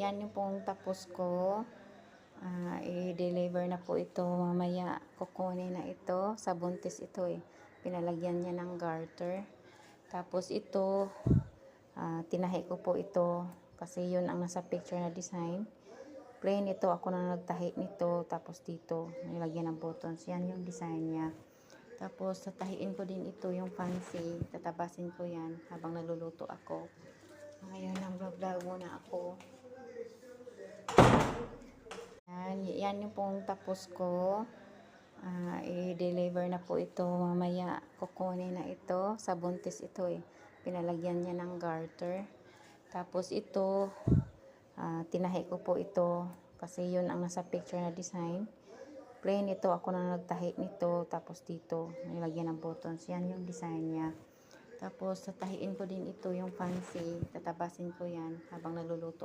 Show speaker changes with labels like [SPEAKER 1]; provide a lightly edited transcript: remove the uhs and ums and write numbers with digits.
[SPEAKER 1] Yan yung pong tapos ko. I-deliver na po ito mamaya. Kukunin na ito. Sa buntis ito eh. Pinalagyan niya ng garter. Tapos ito, tinahi ko po ito. Kasi yun ang nasa picture na design. Plain ito. Ako na nagtahi nito. Tapos dito, nilagyan ng buttons. Yan yung design niya. Tapos, tatahiin ko din ito yung fancy. Tatabasin ko yan habang naluluto ako. Ngayon, nag-vlog muna ako. Yan yung pong tapos ko. I-deliver na po ito mamaya. Kukunin na ito. Sa buntis ito eh. Pinalagyan niya ng garter. Tapos ito, tinahi ko po ito. Kasi yun ang nasa picture na design. Plain ito. Ako na nagtahi nito. Tapos dito, nilagyan ng buttons. Yan yung design niya. Tapos, tatahiin ko din ito yung fancy. Tatabasin ko yan habang naluluto.